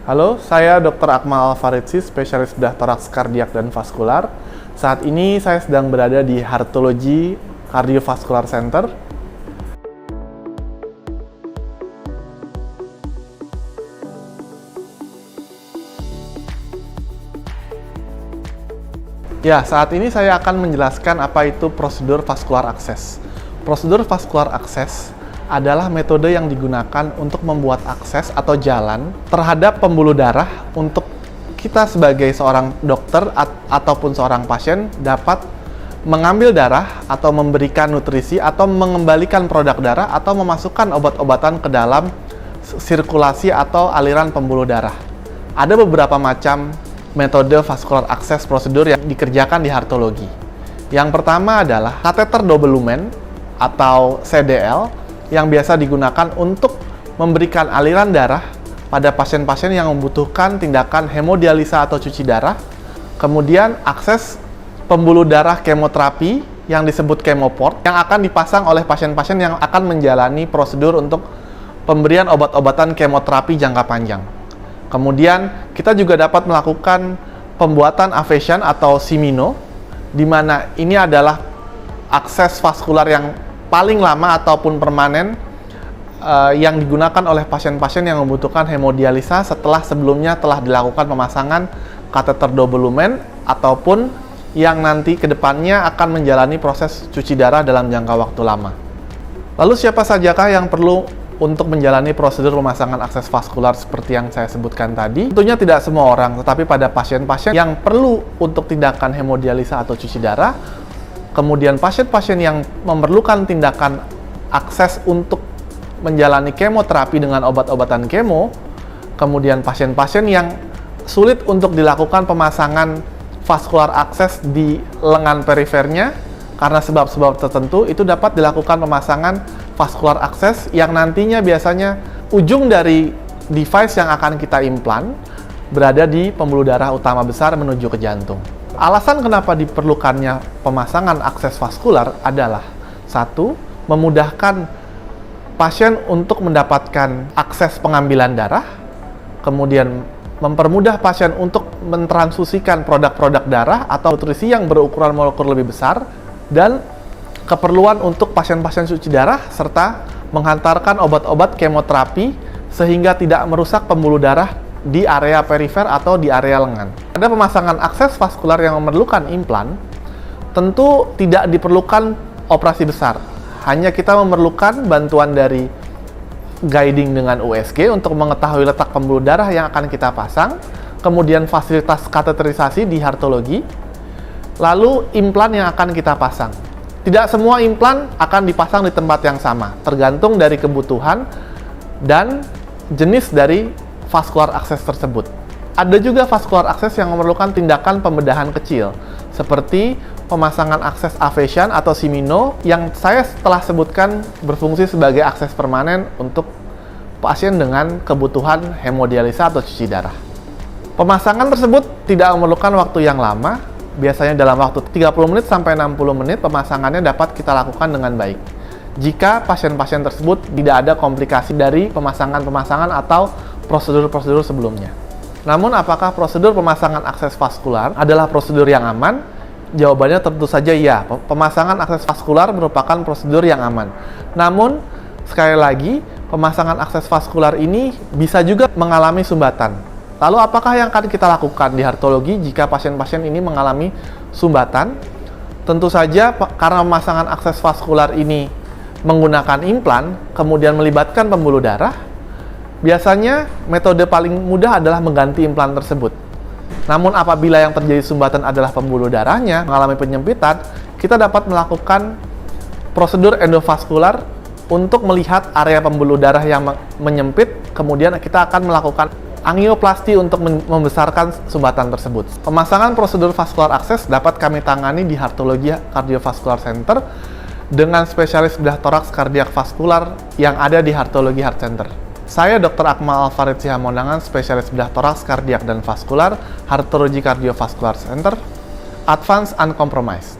Halo, saya Dr. Akmal Alfaridzi, spesialis bedah toraks kardiak dan vaskular. Saat ini saya sedang berada di Heartology Cardiovascular Center. Ya, saat ini saya akan menjelaskan apa itu prosedur vascular access. Prosedur vascular access adalah metode yang digunakan untuk membuat akses atau jalan terhadap pembuluh darah untuk kita sebagai seorang dokter ataupun seorang pasien dapat mengambil darah atau memberikan nutrisi atau mengembalikan produk darah atau memasukkan obat-obatan ke dalam sirkulasi atau aliran pembuluh darah. Ada beberapa macam metode vascular access prosedur yang dikerjakan di heartology. Yang pertama adalah kateter double lumen atau CDL yang biasa digunakan untuk memberikan aliran darah pada pasien-pasien yang membutuhkan tindakan hemodialisa atau cuci darah. Kemudian akses pembuluh darah kemoterapi yang disebut chemoport yang akan dipasang oleh pasien-pasien yang akan menjalani prosedur untuk pemberian obat-obatan kemoterapi jangka panjang. Kemudian kita juga dapat melakukan pembuatan aviation atau simino, di mana ini adalah akses vaskular yang paling lama ataupun permanen yang digunakan oleh pasien-pasien yang membutuhkan hemodialisa setelah sebelumnya telah dilakukan pemasangan kateter double lumen ataupun yang nanti kedepannya akan menjalani proses cuci darah dalam jangka waktu lama. Lalu siapa sajakah yang perlu untuk menjalani prosedur pemasangan akses vaskular seperti yang saya sebutkan tadi? Tentunya tidak semua orang, tetapi pada pasien-pasien yang perlu untuk tindakan hemodialisa atau cuci darah, kemudian pasien-pasien yang memerlukan tindakan akses untuk menjalani kemoterapi dengan obat-obatan kemo, kemudian pasien-pasien yang sulit untuk dilakukan pemasangan vascular access di lengan perifernya karena sebab-sebab tertentu, itu dapat dilakukan pemasangan vascular access yang nantinya biasanya ujung dari device yang akan kita implan berada di pembuluh darah utama besar menuju ke jantung. Alasan kenapa diperlukannya pemasangan akses vaskular adalah satu, memudahkan pasien untuk mendapatkan akses pengambilan darah, kemudian mempermudah pasien untuk mentransfusikan produk-produk darah atau nutrisi yang berukuran molekul lebih besar, dan keperluan untuk pasien-pasien cuci darah serta menghantarkan obat-obat kemoterapi sehingga tidak merusak pembuluh darah di area perifer atau di area lengan. Ada pemasangan akses vaskular yang memerlukan implan, tentu tidak diperlukan operasi besar. Hanya kita memerlukan bantuan dari guiding dengan USG untuk mengetahui letak pembuluh darah yang akan kita pasang, kemudian fasilitas kateterisasi di heartology, lalu implan yang akan kita pasang. Tidak semua implan akan dipasang di tempat yang sama, tergantung dari kebutuhan dan jenis dari vascular access tersebut. Ada juga vascular access yang memerlukan tindakan pembedahan kecil, seperti pemasangan akses aviation atau simino yang saya telah sebutkan berfungsi sebagai akses permanen untuk pasien dengan kebutuhan hemodialisa atau cuci darah. Pemasangan tersebut tidak memerlukan waktu yang lama, biasanya dalam waktu 30 menit sampai 60 menit pemasangannya dapat kita lakukan dengan baik. Jika pasien-pasien tersebut tidak ada komplikasi dari pemasangan-pemasangan atau prosedur-prosedur sebelumnya. Namun, apakah prosedur pemasangan akses vaskular adalah prosedur yang aman? Jawabannya tentu saja iya. Pemasangan akses vaskular merupakan prosedur yang aman. Namun, sekali lagi, pemasangan akses vaskular ini bisa juga mengalami sumbatan. Lalu, apakah yang akan kita lakukan di heartology jika pasien-pasien ini mengalami sumbatan? Tentu saja, karena pemasangan akses vaskular ini menggunakan implan, kemudian melibatkan pembuluh darah, biasanya metode paling mudah adalah mengganti implan tersebut. Namun apabila yang terjadi sumbatan adalah pembuluh darahnya mengalami penyempitan, kita dapat melakukan prosedur endovaskular untuk melihat area pembuluh darah yang menyempit, kemudian kita akan melakukan angioplasti untuk membesarkan sumbatan tersebut. Pemasangan prosedur vascular access dapat kami tangani di Heartology Cardiovascular Center dengan spesialis bedah toraks kardiak vaskular yang ada di Heartology Heart Center. Saya Dr. Akmal Alfaridzi Hamonangan, spesialis bedah toraks kardiak dan vaskular, Heartology Cardiovascular Center, Advance Uncompromised.